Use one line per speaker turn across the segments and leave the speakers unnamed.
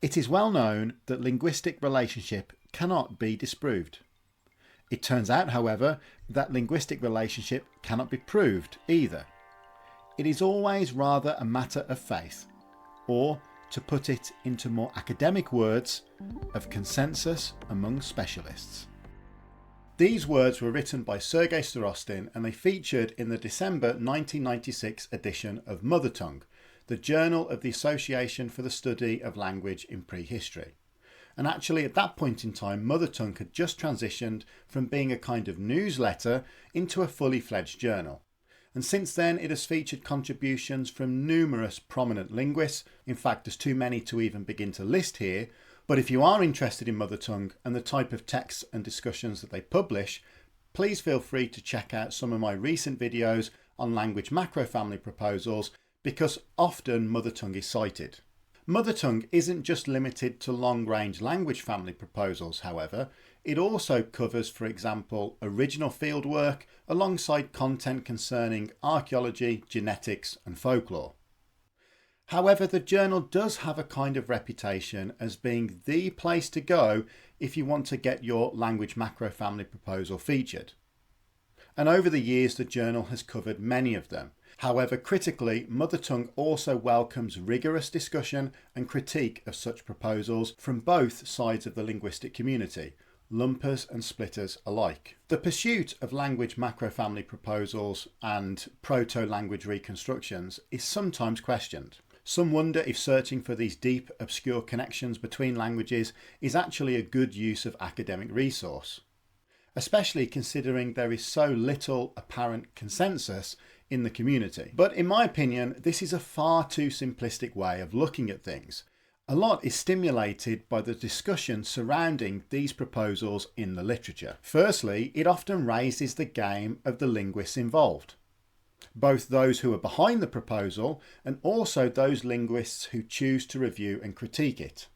It is well known that linguistic relationship cannot be disproved. It turns out, however, that linguistic relationship cannot be proved either. It is always rather a matter of faith, or, to put it into more academic words, of consensus among specialists. These words were written by Sergei Starostin and they featured in the December 1996 edition of Mother Tongue, the Journal of the Association for the Study of Language in Prehistory. And actually at that point in time, Mother Tongue had just transitioned from being a kind of newsletter into a fully fledged journal. And since then it has featured contributions from numerous prominent linguists. In fact, there's too many to even begin to list here. But if you are interested in Mother Tongue and the type of texts and discussions that they publish, please feel free to check out some of my recent videos on language macrofamily proposals, because often Mother Tongue is cited. Mother Tongue isn't just limited to long-range language family proposals, however. It also covers, for example, original fieldwork alongside content concerning archaeology, genetics and folklore. However, the journal does have a kind of reputation as being the place to go if you want to get your language macrofamily proposal featured. And over the years, the journal has covered many of them. However, critically, Mother Tongue also welcomes rigorous discussion and critique of such proposals from both sides of the linguistic community, lumpers and splitters alike. The pursuit of language macrofamily proposals and proto-language reconstructions is sometimes questioned. Some wonder if searching for these deep, obscure connections between languages is actually a good use of academic resource, especially considering there is so little apparent consensus in the community. But in my opinion, this is a far too simplistic way of looking at things. A lot is stimulated by the discussion surrounding these proposals in the literature. Firstly, it often raises the game of the linguists involved, both those who are behind the proposal and also those linguists who choose to review and critique it.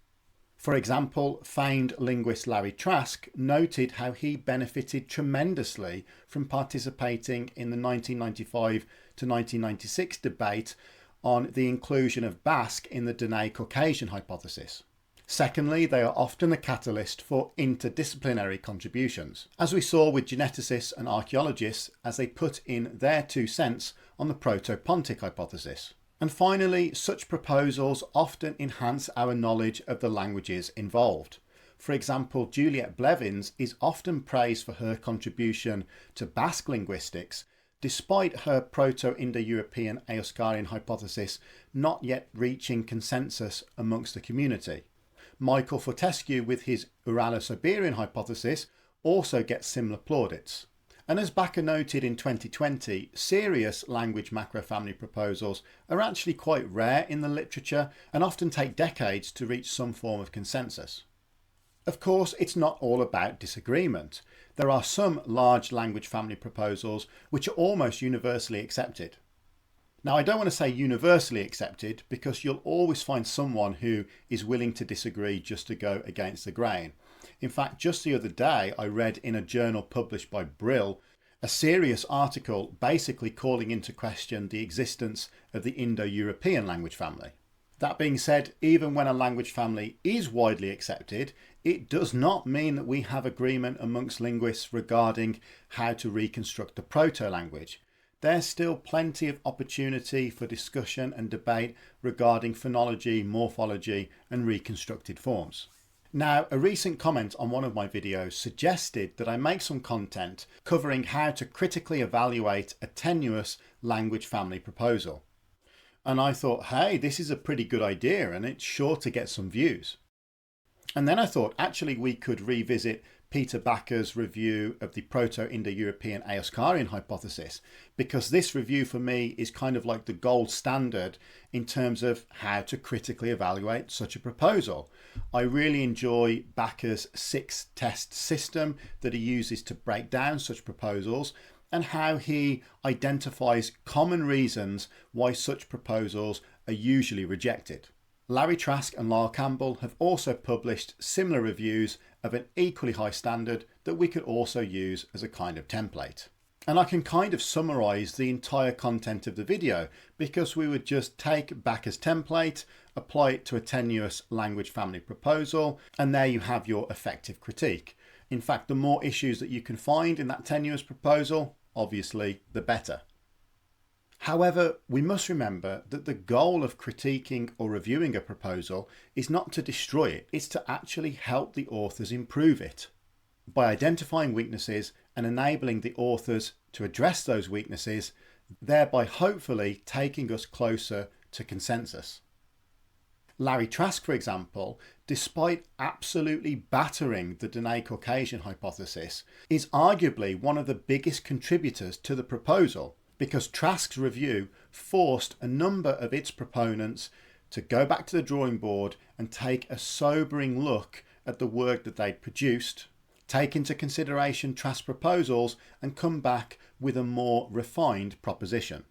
For example, famed linguist Larry Trask noted how he benefited tremendously from participating in the 1995 to 1996 debate on the inclusion of Basque in the Dene-Caucasian hypothesis. Secondly, they are often the catalyst for interdisciplinary contributions, as we saw with geneticists and archaeologists as they put in their 2 cents on the Proto-Pontic hypothesis. And finally, such proposals often enhance our knowledge of the languages involved. For example, Juliette Blevins is often praised for her contribution to Basque linguistics, despite her Proto-Indo-European Eoskarian hypothesis not yet reaching consensus amongst the community. Michael Fortescue with his Uralo-Siberian hypothesis also gets similar plaudits. And as Bakker noted in 2020, serious language macrofamily proposals are actually quite rare in the literature and often take decades to reach some form of consensus. Of course, it's not all about disagreement. There are some large language family proposals which are almost universally accepted. Now, I don't want to say universally accepted because you'll always find someone who is willing to disagree just to go against the grain. In fact, just the other day, I read in a journal published by Brill a serious article basically calling into question the existence of the Indo-European language family. That being said, even when a language family is widely accepted, it does not mean that we have agreement amongst linguists regarding how to reconstruct the proto-language. There's still plenty of opportunity for discussion and debate regarding phonology, morphology and reconstructed forms. Now, a recent comment on one of my videos suggested that I make some content covering how to critically evaluate a tenuous language family proposal. And I thought, hey, this is a pretty good idea and it's sure to get some views. And then I thought actually we could revisit Peter Bakker's review of the Proto-Indo-European Eoskarian hypothesis, because this review for me is kind of like the gold standard in terms of how to critically evaluate such a proposal. I really enjoy Bakker's 6-test system that he uses to break down such proposals and how he identifies common reasons why such proposals are usually rejected. Larry Trask and Lyle Campbell have also published similar reviews of an equally high standard that we could also use as a kind of template. And I can kind of summarise the entire content of the video, because we would just take back as template, apply it to a tenuous language family proposal, and there you have your effective critique. In fact, the more issues that you can find in that tenuous proposal, obviously the better. However, we must remember that the goal of critiquing or reviewing a proposal is not to destroy it, it's to actually help the authors improve it. By identifying weaknesses and enabling the authors to address those weaknesses, thereby hopefully taking us closer to consensus. Larry Trask, for example, despite absolutely battering the Dene-Caucasian hypothesis, is arguably one of the biggest contributors to the proposal, because Trask's review forced a number of its proponents to go back to the drawing board and take a sobering look at the work that they'd produced, take into consideration Trask's proposals, and come back with a more refined proposition.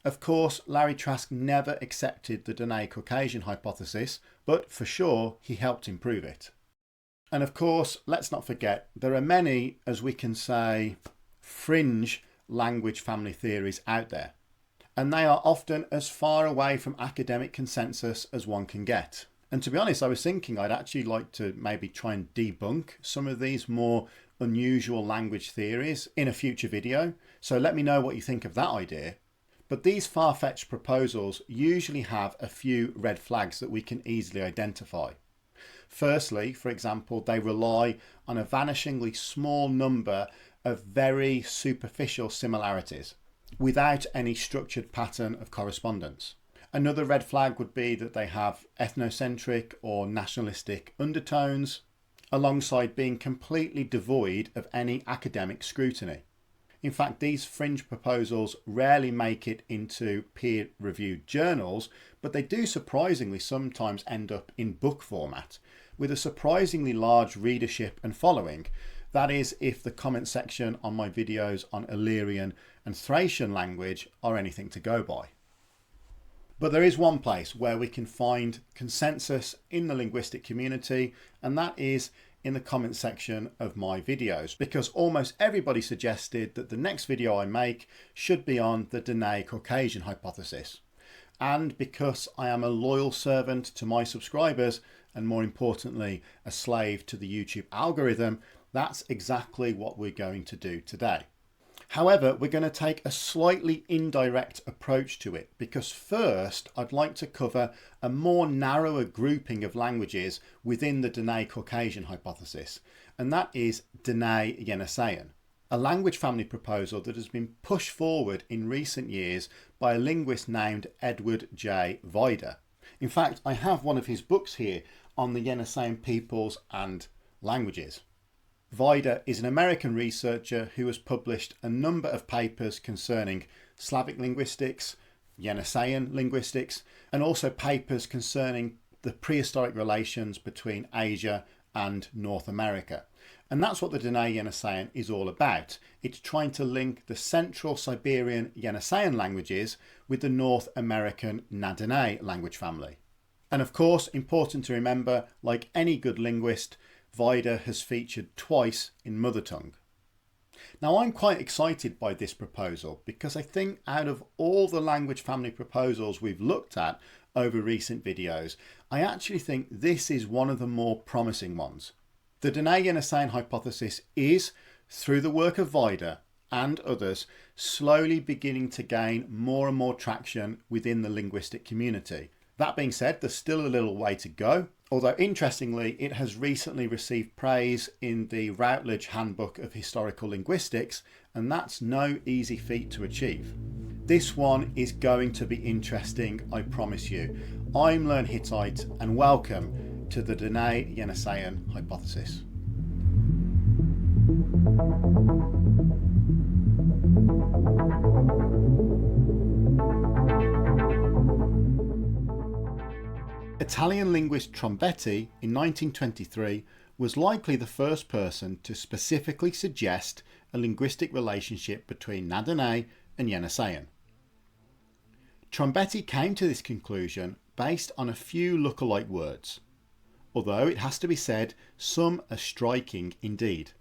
Of course, Larry Trask never accepted the Dene-Caucasian hypothesis, but for sure he helped improve it. And of course, let's not forget, there are many, as we can say, fringe language family theories out there, and they are often as far away from academic consensus as one can get. And to be honest, I was thinking I'd actually like to maybe try and debunk some of these more unusual language theories in a future video, so let me know what you think of that idea. But these far-fetched proposals usually have a few red flags that we can easily identify. Firstly, for example, they rely on a vanishingly small number of very superficial similarities without any structured pattern of correspondence. Another red flag would be that they have ethnocentric or nationalistic undertones, alongside being completely devoid of any academic scrutiny. In fact, these fringe proposals rarely make it into peer-reviewed journals, but they do surprisingly sometimes end up in book format, with a surprisingly large readership and following. That is, if the comment section on my videos on Illyrian and Thracian language are anything to go by. But there is one place where we can find consensus in the linguistic community, and that is in the comment section of my videos, because almost everybody suggested that the next video I make should be on the Dene-Caucasian hypothesis. And because I am a loyal servant to my subscribers, and more importantly, a slave to the YouTube algorithm, that's exactly what we're going to do today. However, we're going to take a slightly indirect approach to it, because first I'd like to cover a more narrower grouping of languages within the Dene-Caucasian hypothesis, and that is Dene-Yeniseian, a language family proposal that has been pushed forward in recent years by a linguist named Edward J. Vida. In fact, I have one of his books here on the Yeniseian peoples and languages. Vida is an American researcher who has published a number of papers concerning Slavic linguistics, Yeniseian linguistics, and also papers concerning the prehistoric relations between Asia and North America. And that's what the Dene-Yeniseian is all about. It's trying to link the central Siberian Yeniseian languages with the North American Na-Dene language family. And of course, important to remember, like any good linguist, Vida has featured twice in mother tongue. Now, I'm quite excited by this proposal because I think out of all the language family proposals we've looked at over recent videos, I actually think this is one of the more promising ones. The Dene-Yeniseian hypothesis is, through the work of Vida and others, slowly beginning to gain more and more traction within the linguistic community. That being said, there's still a little way to go, although interestingly it has recently received praise in the Routledge Handbook of Historical Linguistics, and that's no easy feat to achieve. This one is going to be interesting, I promise you. I'm Learn Hittite and welcome to the Dene-Yeniseian hypothesis. Italian linguist Trombetti in 1923 was likely the first person to specifically suggest a linguistic relationship between Na-Dene and Yeniseian. Trombetti came to this conclusion based on a few look-alike words, although it has to be said some are striking indeed.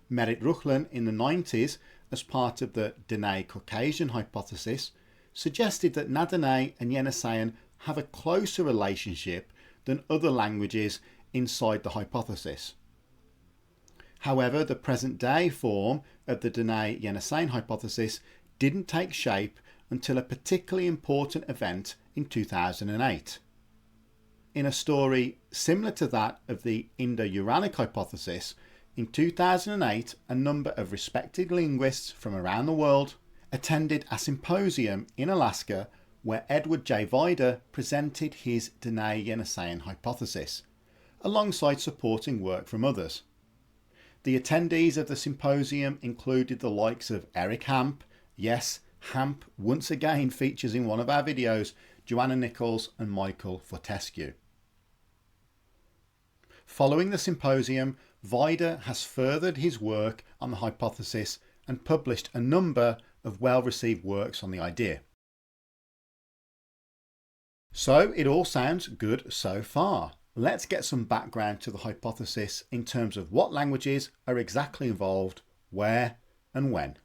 Merit Ruchlen in the 90s as part of the Dene-Caucasian hypothesis, suggested that Na-Dene and Yeniseian have a closer relationship than other languages inside the hypothesis. However, the present-day form of the Dene-Yeniseian hypothesis didn't take shape until a particularly important event in 2008. In a story similar to that of the Indo-Uralic hypothesis, in 2008 a number of respected linguists from around the world attended a symposium in Alaska where Edward J. Vida presented his Dene-Yeniseian hypothesis, alongside supporting work from others. The attendees of the symposium included the likes of Eric Hamp, yes, Hamp once again features in one of our videos, Joanna Nichols and Michael Fortescue. Following the symposium, Vida has furthered his work on the hypothesis and published a number of well-received works on the idea. So it all sounds good so far. Let's get some background to the hypothesis in terms of what languages are exactly involved, where and when.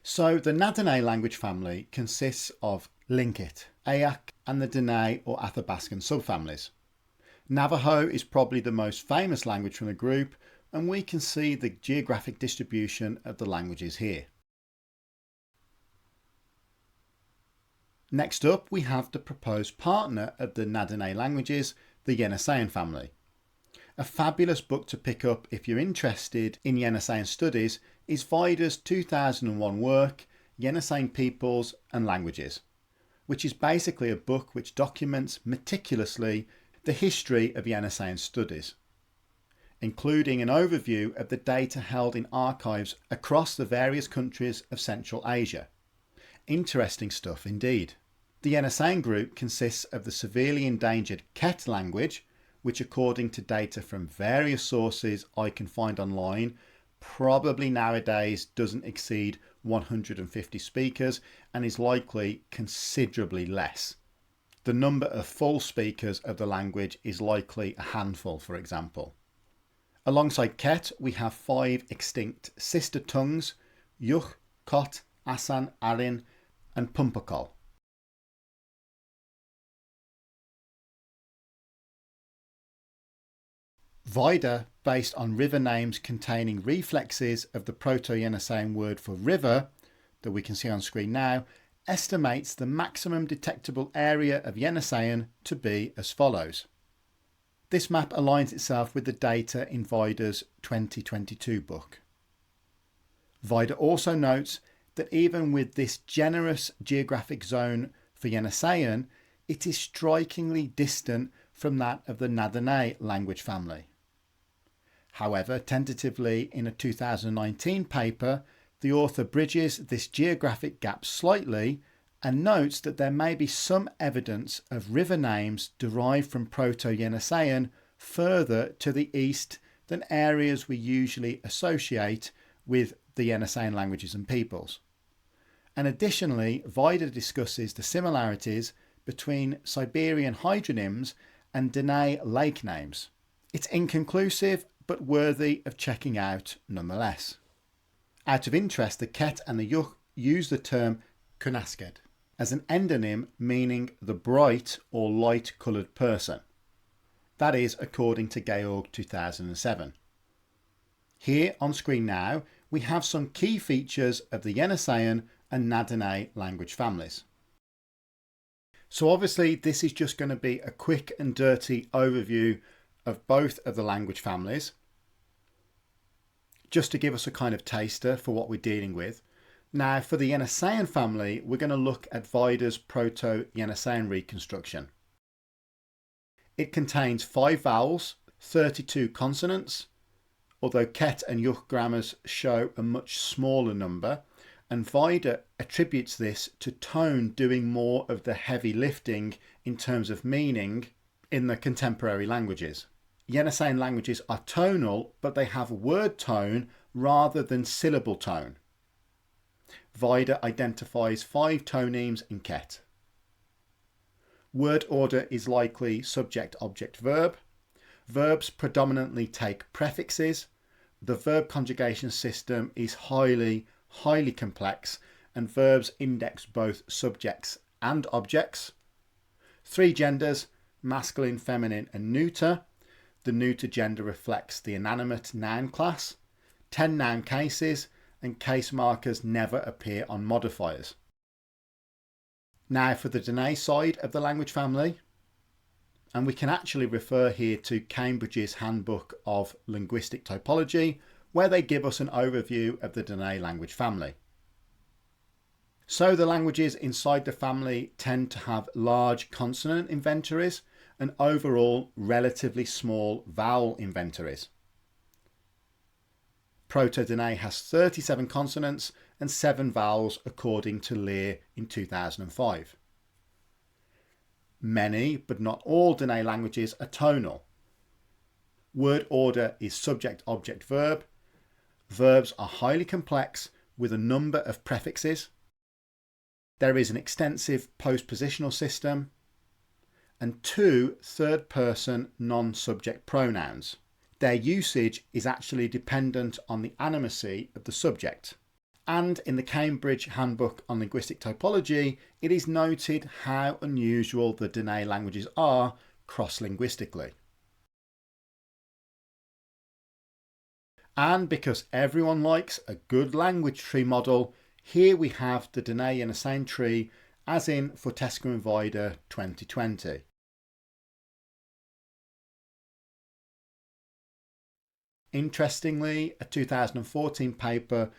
So the Na-Dene language family consists of Tlingit, Ayak and the Dene or Athabascan subfamilies. Navajo is probably the most famous language from the group, and we can see the geographic distribution of the languages here. Next up, we have the proposed partner of the Na-Dene languages, the Yeniseian family. A fabulous book to pick up if you're interested in Yeniseian studies is Vida's 2001 work, Yeniseian Peoples and Languages, which is basically a book which documents meticulously the history of Yeniseian studies, including an overview of the data held in archives across the various countries of Central Asia. Interesting stuff indeed. The Yeniseian group consists of the severely endangered Ket language, which according to data from various sources I can find online, probably nowadays doesn't exceed 150 speakers and is likely considerably less. The number of full speakers of the language is likely a handful, for example. Alongside Ket, we have 5 extinct sister tongues, Yuk, Kot, Asan, Arin and Pumpakol. Vida, based on river names containing reflexes of the Proto-Yeniseian word for river, that we can see on screen now, estimates the maximum detectable area of Yeniseian to be as follows. This map aligns itself with the data in Vida's 2022 book. Vida also notes that even with this generous geographic zone for Yeniseian, it is strikingly distant from that of the Na-Dene language family. However, tentatively in a 2019 paper, the author bridges this geographic gap slightly and notes that there may be some evidence of river names derived from Proto-Yeniseian further to the east than areas we usually associate with the Yeniseian languages and peoples. And additionally, Vida discusses the similarities between Siberian hydronyms and Dene lake names. It's inconclusive but worthy of checking out nonetheless. Out of interest, the Ket and the Yuk use the term Kunasked as an endonym meaning the bright or light coloured person. That is according to Georg 2007. Here on screen now we have some key features of the Yeniseian and Na-Dene language families. So obviously this is just going to be a quick and dirty overview of both of the language families, just to give us a kind of taster for what we're dealing with. Now for the Yeniseian family, we're going to look at Vida's Proto-Yeniseian reconstruction. It contains 5 vowels, 32 consonants, although Ket and Yuk grammars show a much smaller number, and Vida attributes this to tone doing more of the heavy lifting in terms of meaning in the contemporary languages. Yeniseian languages are tonal, but they have word tone rather than syllable tone. Vida identifies 5 tonemes in Ket. Word order is likely subject, object, verb. Verbs predominantly take prefixes. The verb conjugation system is highly highly complex, and verbs index both subjects and objects. 3 genders, masculine, feminine and neuter. The neuter gender reflects the inanimate noun class. 10 noun cases, and case markers never appear on modifiers. Now for the Dene side of the language family, and we can actually refer here to Cambridge's Handbook of Linguistic Typology, where they give us an overview of the Dene language family. So the languages inside the family tend to have large consonant inventories and overall relatively small vowel inventories. Proto-Dene has 37 consonants and 7 vowels according to Lear in 2005. Many, but not all, Dene languages are tonal. Word order is subject, object, verb. Verbs are highly complex with a number of prefixes. There is an extensive postpositional system and 2 third-person non-subject pronouns. Their usage is actually dependent on the animacy of the subject. And in the Cambridge Handbook on Linguistic Typology, it is noted how unusual the Dene languages are cross-linguistically. And because everyone likes a good language tree model, here we have the Dene-Yeniseian tree as in Fortescue and Vida 2020. Interestingly, a 2014 paper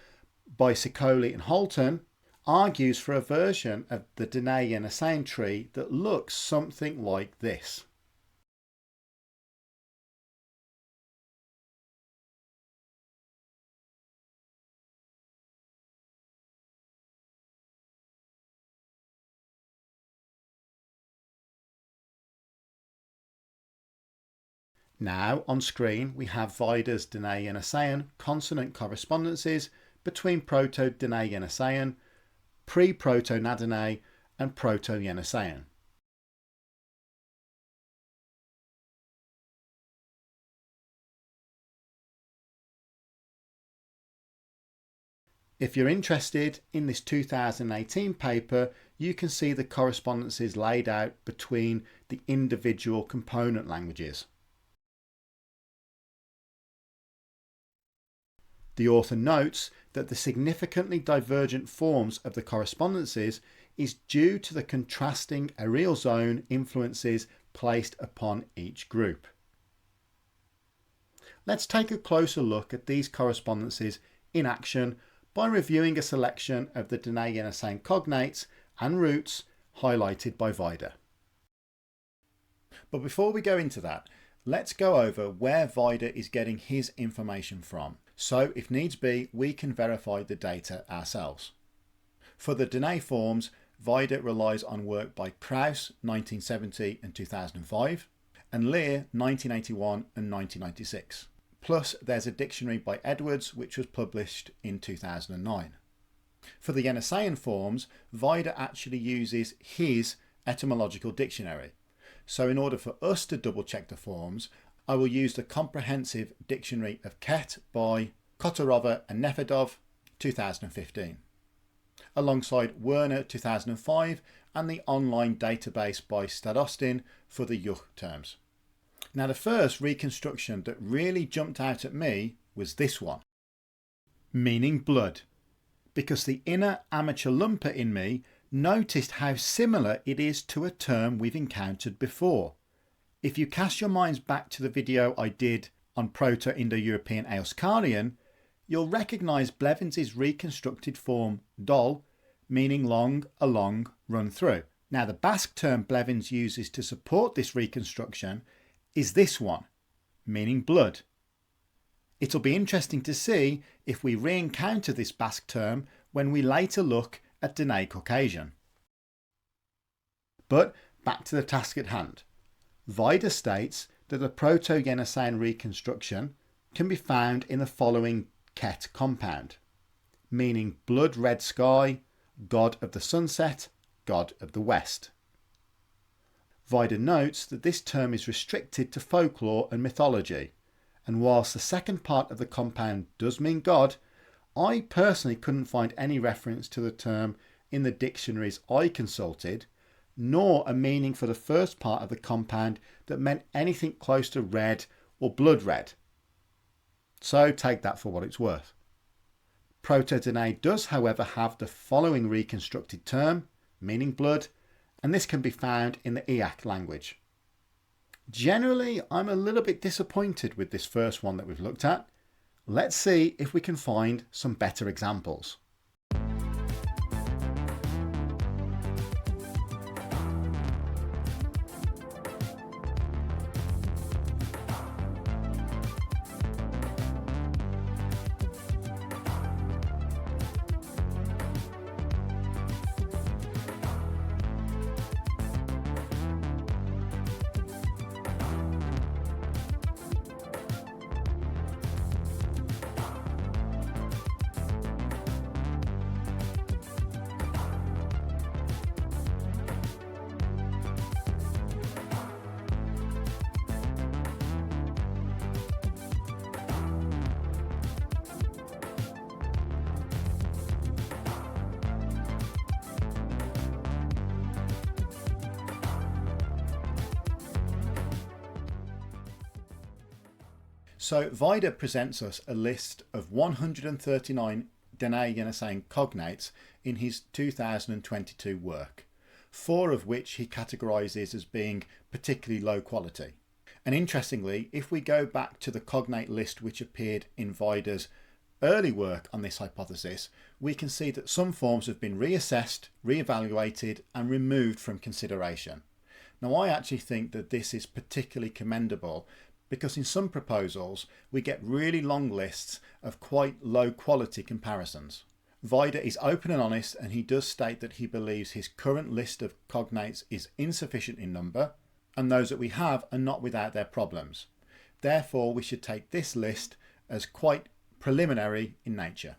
by Ciccoli and Holton argues for a version of the Dene-Yeniseian tree that looks something like this. Now on screen we have Vida's Dene-Yeniseian consonant correspondences between Proto-Dene-Yeniseian, pre-Proto-Na-Dene and Proto-Yeniseian. If you're interested, in this 2018 paper you can see the correspondences laid out between the individual component languages. The author notes that the significantly divergent forms of the correspondences is due to the contrasting areal zone influences placed upon each group. Let's take a closer look at these correspondences in action by reviewing a selection of the Dene-Yeniseian cognates and roots highlighted by Vida. But before we go into that, let's go over where Vida is getting his information from. So if needs be, we can verify the data ourselves. For the Dene forms, Vida relies on work by Prowse 1970 and 2005 and Lear 1981 and 1996. Plus there's a dictionary by Edwards which was published in 2009. For the Yeniseian forms, Vida actually uses his etymological dictionary. So in order for us to double check the forms, I will use the comprehensive dictionary of Ket by Kotorova and Nefedov 2015, alongside Werner 2005 and the online database by Stadostin for the Yuch terms. Now the first reconstruction that really jumped out at me was this one, meaning blood, because the inner amateur lumper in me noticed how similar it is to a term we've encountered before. If you cast your minds back to the video I did on Proto-Indo-European Euskarian, you'll recognise Blevins' reconstructed form dol, meaning long, along, run through. Now the Basque term Blevins uses to support this reconstruction is this one, meaning blood. It'll be interesting to see if we re-encounter this Basque term when we later look at Dene Caucasian. But back to the task at hand. Vida states that a Proto-Yeniseian reconstruction can be found in the following Ket compound, meaning blood red sky, god of the sunset, god of the west. Vida notes that this term is restricted to folklore and mythology, and whilst the second part of the compound does mean god, I personally couldn't find any reference to the term in the dictionaries I consulted, nor a meaning for the first part of the compound that meant anything close to red or blood red. So take that for what it's worth. Proto-Dene does, however, have the following reconstructed term, meaning blood, and this can be found in the Eyak language. Generally, I'm a little bit disappointed with this first one that we've looked at. Let's see if we can find some better examples. So Vida presents us a list of 139 Dene-Yeniseian cognates in his 2022 work, 4 of which he categorises as being particularly low quality. And interestingly, if we go back to the cognate list which appeared in Vida's early work on this hypothesis, we can see that some forms have been reassessed, re-evaluated and removed from consideration. Now I actually think that this is particularly commendable because in some proposals we get really long lists of quite low quality comparisons. Vida is open and honest, and he does state that he believes his current list of cognates is insufficient in number and those that we have are not without their problems. Therefore we should take this list as quite preliminary in nature.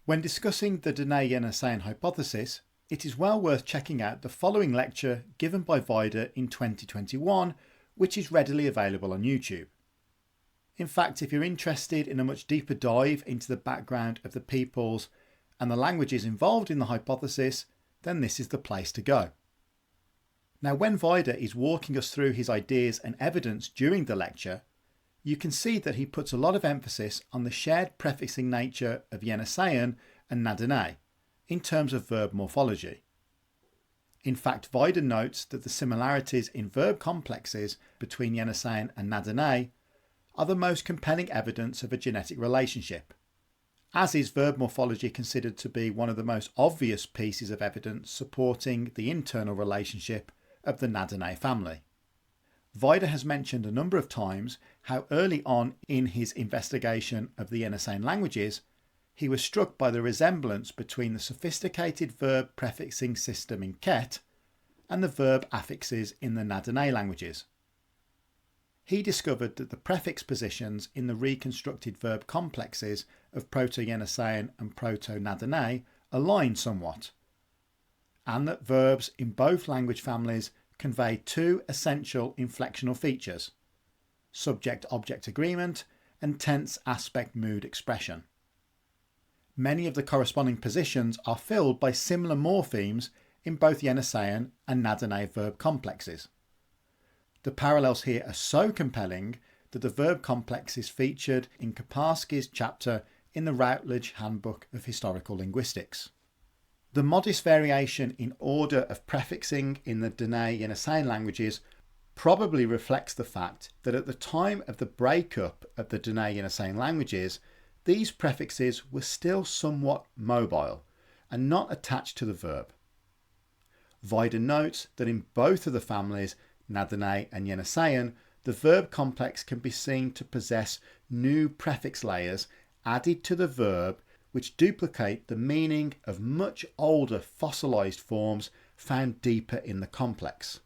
When discussing the Dene-Yeniseian hypothesis, it is well worth checking out the following lecture given by Vida in 2021, which is readily available on YouTube. In fact, if you're interested in a much deeper dive into the background of the peoples and the languages involved in the hypothesis, then this is the place to go. Now, when Vida is walking us through his ideas and evidence during the lecture, you can see that he puts a lot of emphasis on the shared prefixing nature of Yeniseian and Na-Dene in terms of verb morphology. In fact, Vida notes that the similarities in verb complexes between Yeniseian and Na-Dene are the most compelling evidence of a genetic relationship, as is verb morphology considered to be one of the most obvious pieces of evidence supporting the internal relationship of the Na-Dene family. Vida has mentioned a number of times how early on in his investigation of the Yeniseian languages, he was struck by the resemblance between the sophisticated verb prefixing system in Ket and the verb affixes in the Na-Dene languages. He discovered that the prefix positions in the reconstructed verb complexes of Proto-Yeniseian and Proto-Na-Dene align somewhat, and that verbs in both language families convey 2 essential inflectional features: subject-object agreement and tense aspect mood expression. Many of the corresponding positions are filled by similar morphemes in both Yeniseian and Na-Dene verb complexes. The parallels here are so compelling that the verb complex is featured in Kaspersky's chapter in the Routledge Handbook of Historical Linguistics. The modest variation in order of prefixing in the Dene-Yeniseian languages probably reflects the fact that at the time of the breakup of the Dene-Yeniseian languages, these prefixes were still somewhat mobile and not attached to the verb. Vida notes that in both of the families, Na-Dene and Yeniseian, the verb complex can be seen to possess new prefix layers added to the verb which duplicate the meaning of much older fossilized forms found deeper in the complex.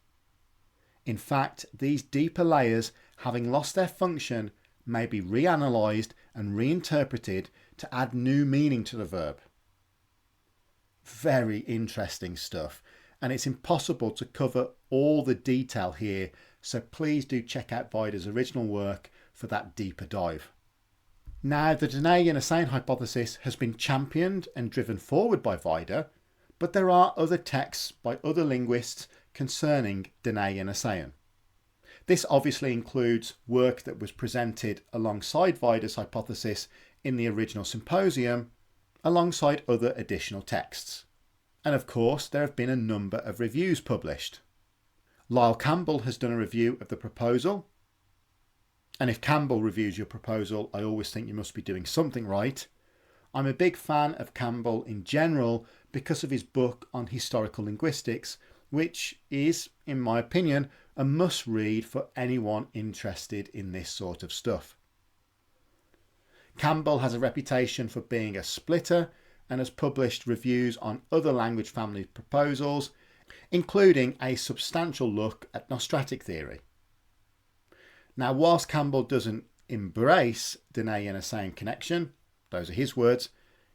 In fact, these deeper layers, having lost their function, may be reanalyzed and reinterpreted to add new meaning to the verb. Very interesting stuff, and it's impossible to cover all the detail here, so please do check out Vida's original work for that deeper dive. Now, the Dene-Yeniseian hypothesis has been championed and driven forward by Vida, but there are other texts by other linguists concerning Dene-Yeniseian. This obviously includes work that was presented alongside Vida's hypothesis in the original symposium, alongside other additional texts. And of course, there have been a number of reviews published. Lyle Campbell has done a review of the proposal. And if Campbell reviews your proposal, I always think you must be doing something right. I'm a big fan of Campbell in general because of his book on historical linguistics, which is, in my opinion, a must read for anyone interested in this sort of stuff. Campbell has a reputation for being a splitter and has published reviews on other language family proposals, including a substantial look at nostratic theory. Now, whilst Campbell doesn't embrace Dene-Yeniseian connection, those are his words,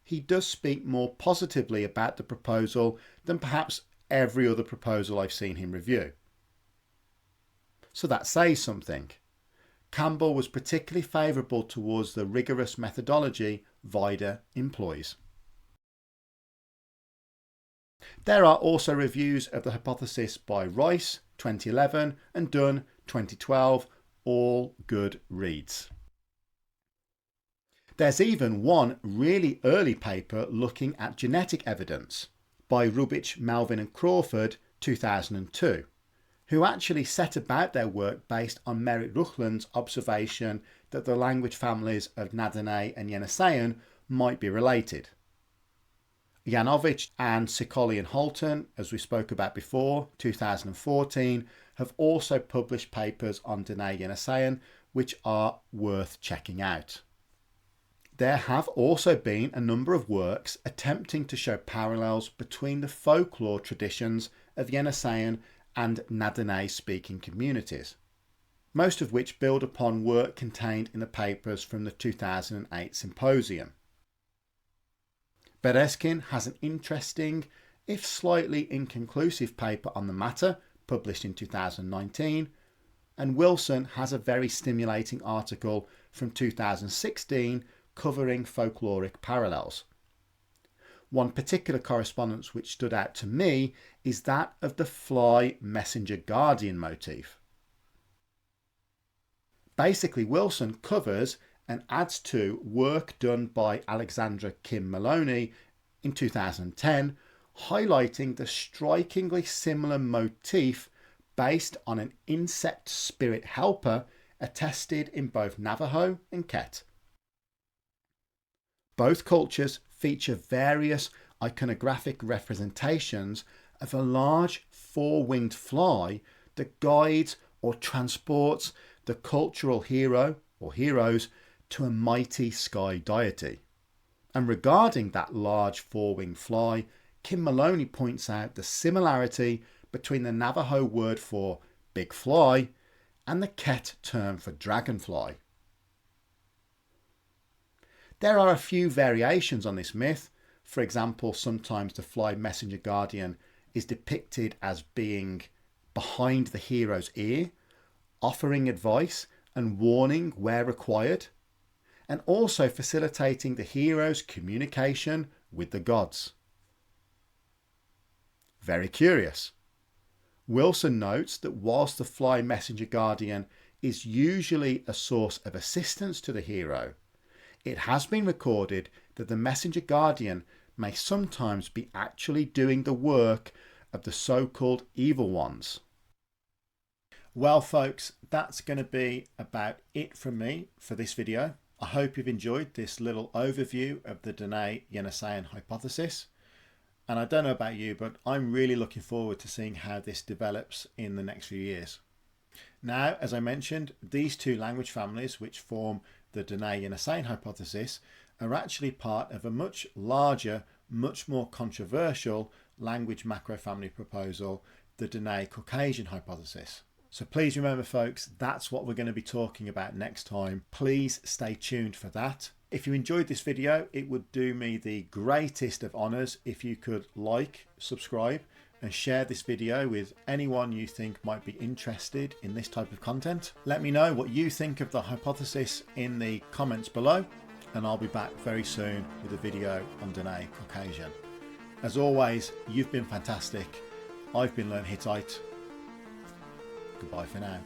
he does speak more positively about the proposal than perhaps every other proposal I've seen him review. So that says something. Campbell was particularly favourable towards the rigorous methodology Vida employs. There are also reviews of the hypothesis by Rice 2011 and Dunn 2012, all good reads. There's even one really early paper looking at genetic evidence by Rubich, Melvin and Crawford 2002, who actually set about their work based on Merritt Ruchland's observation that the language families of Na-Dene and Yeniseian might be related. Janovich and Sicoli and Holton, as we spoke about before, 2014, have also published papers on Dene-Yeniseian which are worth checking out. There have also been a number of works attempting to show parallels between the folklore traditions of Yeniseian and Na-Dene speaking communities, most of which build upon work contained in the papers from the 2008 symposium. Bereskin has an interesting, if slightly inconclusive paper on the matter, published in 2019, and Wilson has a very stimulating article from 2016 covering folkloric parallels. One particular correspondence which stood out to me is that of the fly messenger guardian motif. Basically, Wilson covers and adds to work done by Alexandra Kim Maloney in 2010, highlighting the strikingly similar motif based on an insect spirit helper attested in both Navajo and Ket. Both cultures feature various iconographic representations of a large four-winged fly that guides or transports the cultural hero or heroes to a mighty sky deity. And regarding that large four-winged fly, Kim Maloney points out the similarity between the Navajo word for big fly and the Ket term for dragonfly. There are a few variations on this myth. For example, sometimes the fly messenger guardian is depicted as being behind the hero's ear, offering advice and warning where required, and also facilitating the hero's communication with the gods. Very curious. Wilson notes that whilst the fly messenger guardian is usually a source of assistance to the hero, it has been recorded that the messenger guardian may sometimes be actually doing the work of the so-called evil ones. Well folks, that's going to be about it from me for this video. I hope you've enjoyed this little overview of the Dene-Yeniseian hypothesis. And I don't know about you, but I'm really looking forward to seeing how this develops in the next few years. Now, as I mentioned, these two language families which form the Dene-Yeniseian hypothesis are actually part of a much larger, much more controversial language macrofamily proposal, the Dene-Caucasian hypothesis. So please remember folks, that's what we're going to be talking about next time. Please stay tuned for that. If you enjoyed this video, it would do me the greatest of honours if you could like, subscribe and share this video with anyone you think might be interested in this type of content. Let me know what you think of the hypothesis in the comments below. and I'll be back very soon with a video on Dene Caucasian. As always, you've been fantastic. I've been Learn Hittite. Goodbye for now.